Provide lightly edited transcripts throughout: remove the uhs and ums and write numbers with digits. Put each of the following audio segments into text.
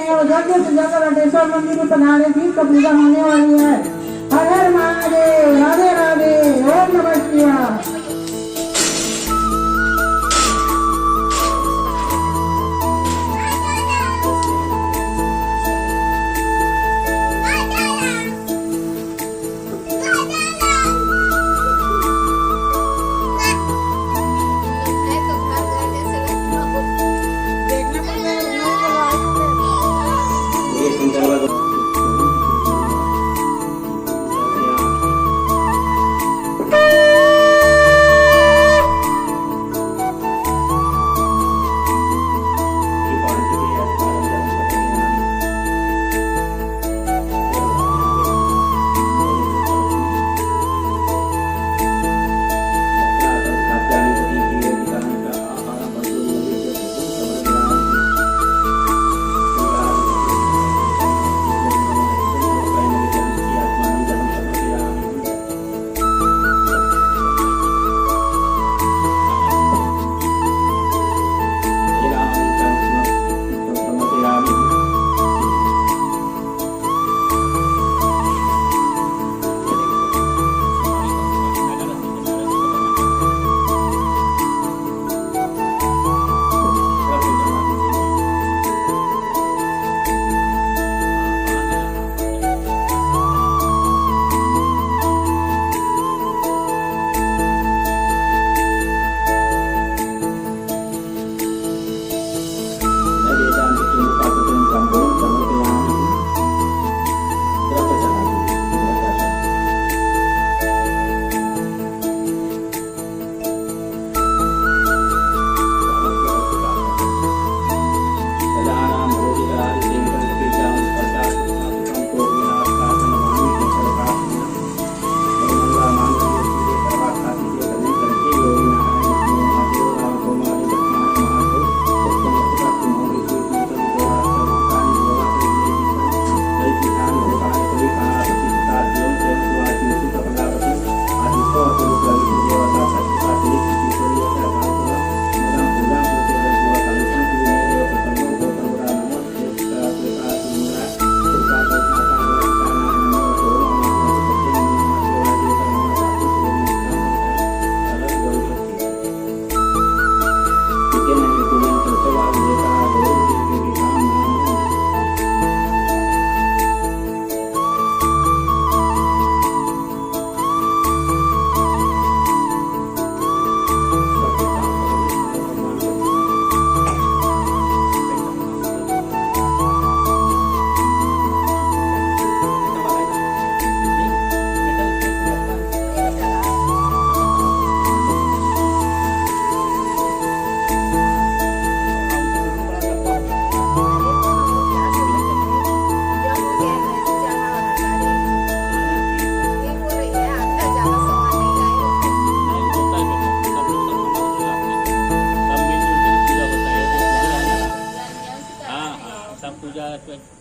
और जल्दी से जाकर अटेश्वर मंदिर में पधारे जी का पूजा होने वाली है। हर हर महादेव, राधे राधे, ओम नमः शिवाय।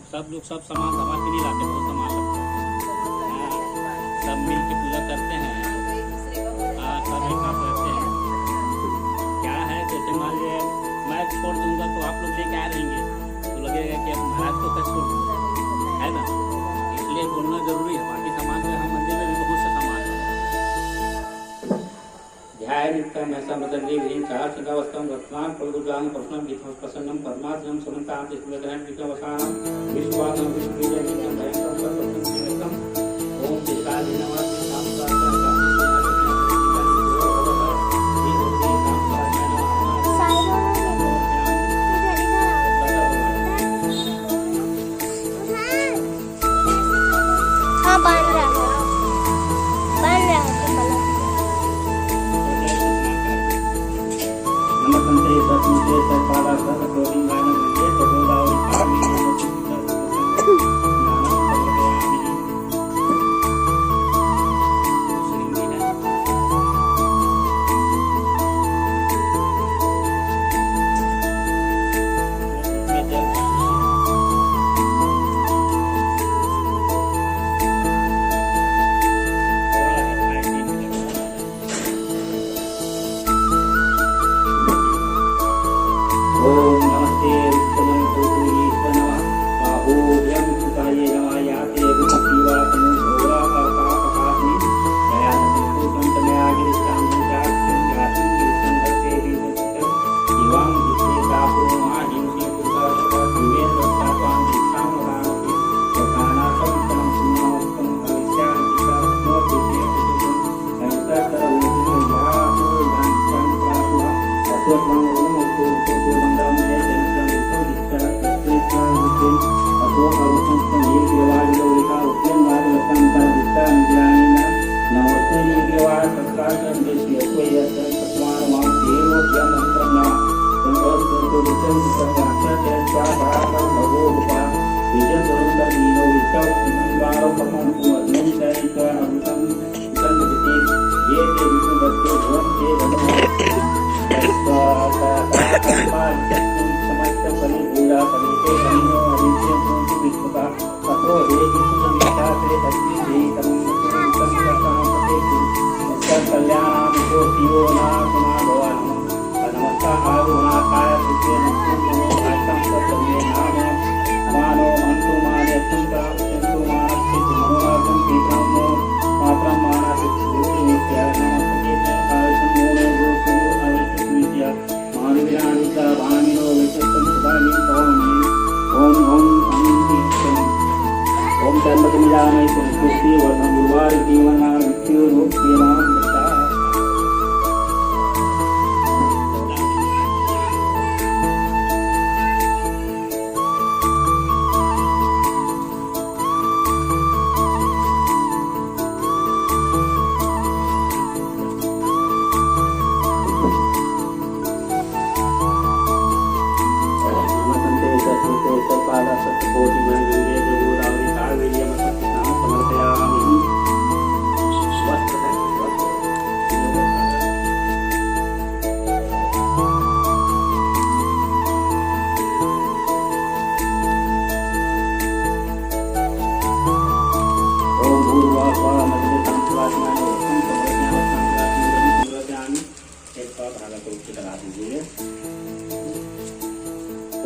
सब लोग सब सामान सामान के लिए लाते हैं, बहुत सामान लगता है। सब मिल के पूजा करते हैं। सब एक साथ रहते हैं। क्या है जैसे मान लीजिए मैं छोड़ दूंगा तो आप लोग लेके आ रहेंगे तो लगेगा कि अब महाराज को कैसे छोड़ दूंगा, है ना। इसलिए बोलना जरूरी है। बाकी सामान में हम मंदिर में भी बहुत से सामान है। ध्यान मृदंगी ह्रीं चारचंदावस्थं वर्तमान प्रगुजान प्रश्न प्रसन्नम परमात्मं समन्तां तिस्मग्रहण विष्णवसानं विश्वासं विष्णुजनितं भयंकरं सर्वं श्रीरत्नम् ओम शिवाय नमः।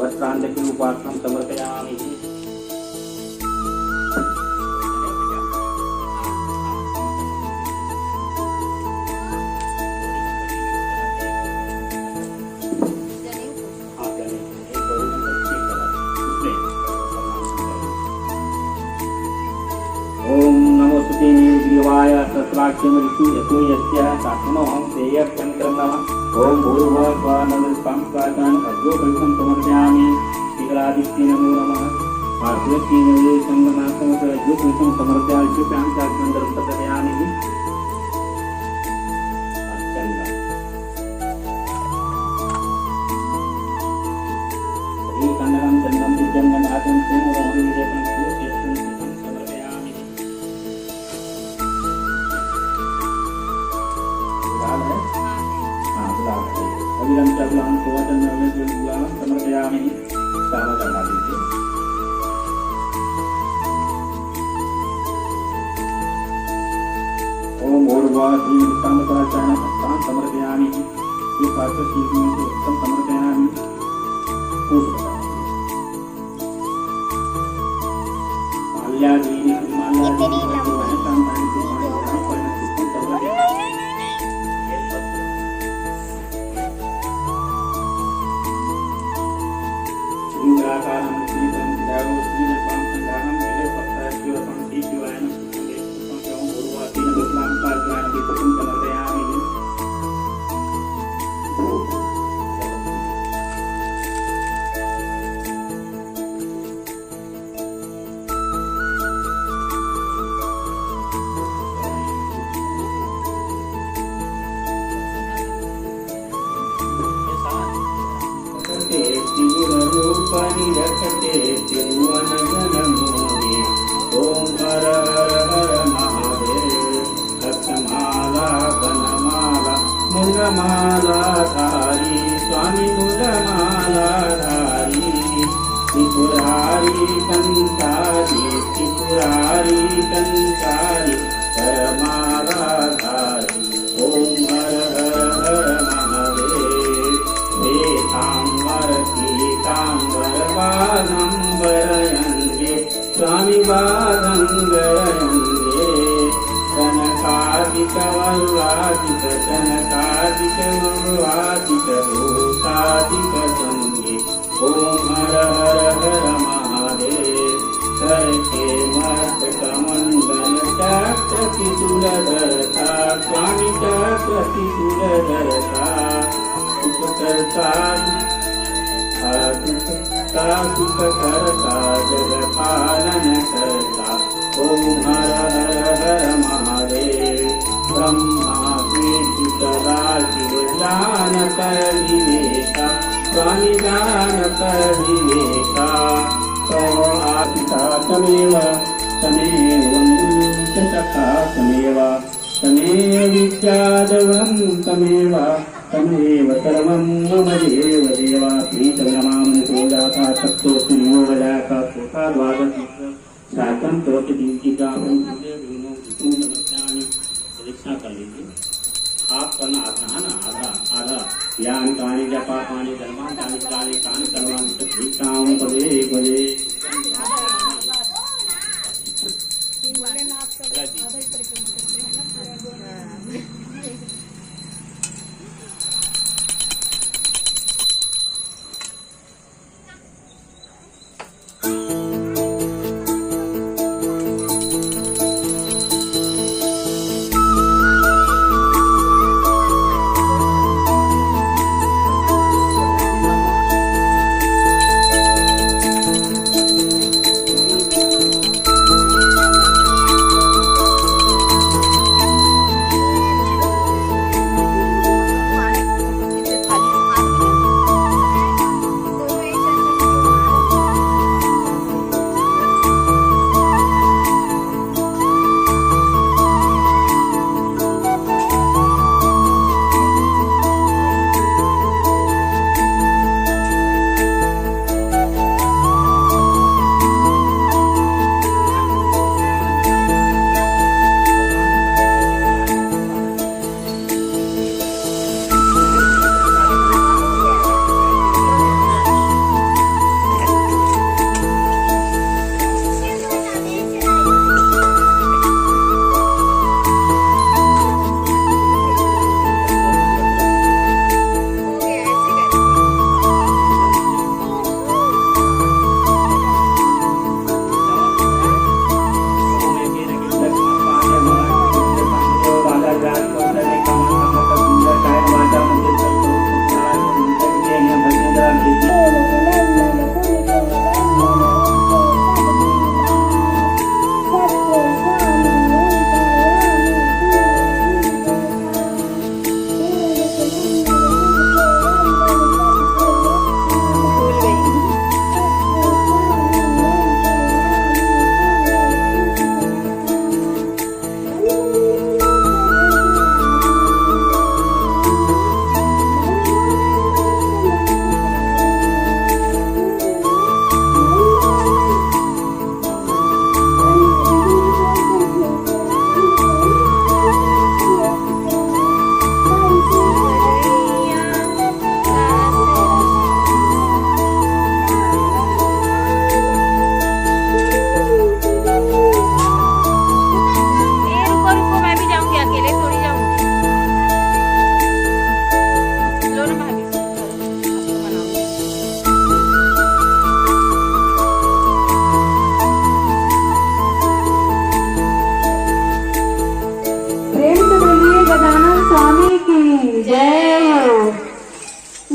वस्त्रांतके उपासनं समर्पयामि। ओम नमोस्तुते देवाय सस्राक्ष्यं ऋतु यतो यस्य सात्मनोऽहं सेयक्षं नमः। ओम भूर्भुवः स्वः नमस्तं स्वातन् अद्योपयुक्तं समर्पयामि। शीघ्रादित्य नमो नमः। पार्थिवतीनवे संगमासमस अद्योपयुक्तं समर्पयामि। शुभ्यां चाक्षन्दरं तपयामि। श्रीकण्डनं चन्दं दिव्यं गन्धातं पूर्णमोहनिदेवं पूज्यं समर्पयामि। लाल है? हाँ लाल है। अविरम चबलहं सुवचन गुलाम समर्पयामि। चावल चढ़ा दीजिए। ओम भूर्भुवः श्रीमत्तामसाचार्य हस्तां समर्पयामि। ये पार्श्व श्री उत्तम समर्पयामि। माल्यादीनि रखते त्रिभुवन जन मोहे। ओम हर हर हर महादेव। रत्नमाला वनमाला मुंडमाला धारी स्वामी मुंडमाला धारी। त्रिपुरारी कंकारी त्रिपुरारी कंकारी करमाला धारी। ओम हर हर हर महादेव। वेतांबर पीतांबर बागंबरयन्ते स्वामी बागंबरयन्ते। कनकादिक वरुणादिक कनकादिक वरुणादिक भूतादिक संगे। ओम हर हर हर महादेव। करके मस्तक मंडल चक्र त्रिशूलधरता स्वामी चक्र त्रिशूलधरता। सुखकर्ता सुख करता जग पालन करता। ओम हर हर हर महादेव। ब्रह्मा विवेका स्वामी जानत विवेका तो आशिता तमेव तमेव सखा तमेव तमेव विद्यादवं तमेव तमेव सर्वं मम देव देवा श्रीचन्द्रमां पूजाता सप्तो सुयोगजाता सुखाद्वादश साकं तोट दीपिका परीक्षा कर लीजिए। आप करना आधा है ना, आधा ज्ञान कानी जपा पानी धर्मान कानी कानी कान करवान तत्विकाम पदे पदे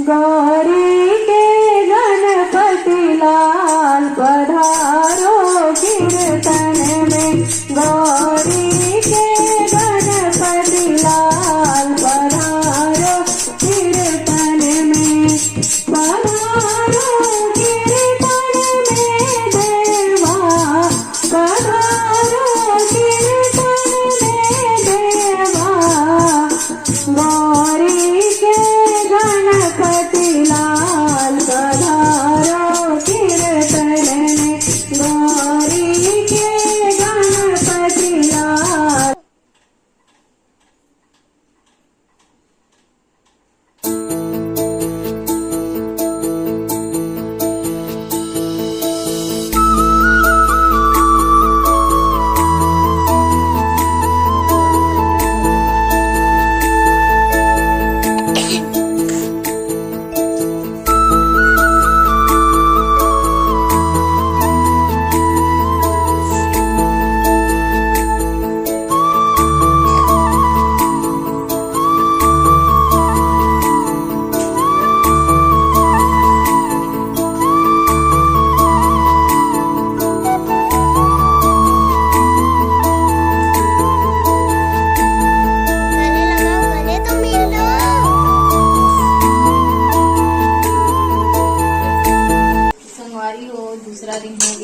गौरी के गणपति लाल पधारो कीर्तन में, गौरी के गणपति लाल पधारो कीर्तन में, पधारो कीर्तन में देवा, पधारो कीर्तन में देवा, गौरी के गणपति लाल पधारो कीर्तन में।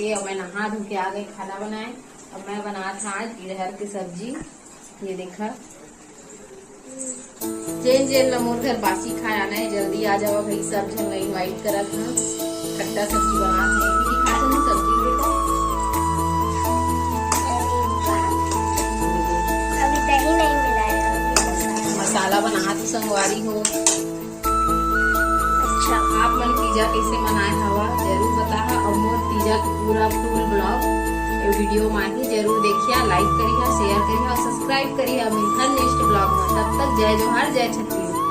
के और मैं नहा धो के आ गई खाना बनाए। अब मैं बना था आज इरहर की सब्जी। ये देखा जेन जेन मोर घर बासी खाया नहीं, जल्दी आ जाओ भाई, सब जन नहीं इनवाइट करा था। खट्टा सब्जी बना थे कि खा चलो सब्जी बेटा। अभी दही नहीं मिलाया। मसाला बना थी संगवारी हो। अच्छा आप मन पिज्जा कैसे मनाए हवा जरूर बता। और मोर पिज्जा के पूरा फुल ब्लॉग वीडियो माही जरूर देखिए, लाइक करिए, शेयर करिए और सब्सक्राइब करिए। मिलकर नेक्स्ट ब्लॉग में, तब तक जय जोहार, जय छत्तीसगढ़।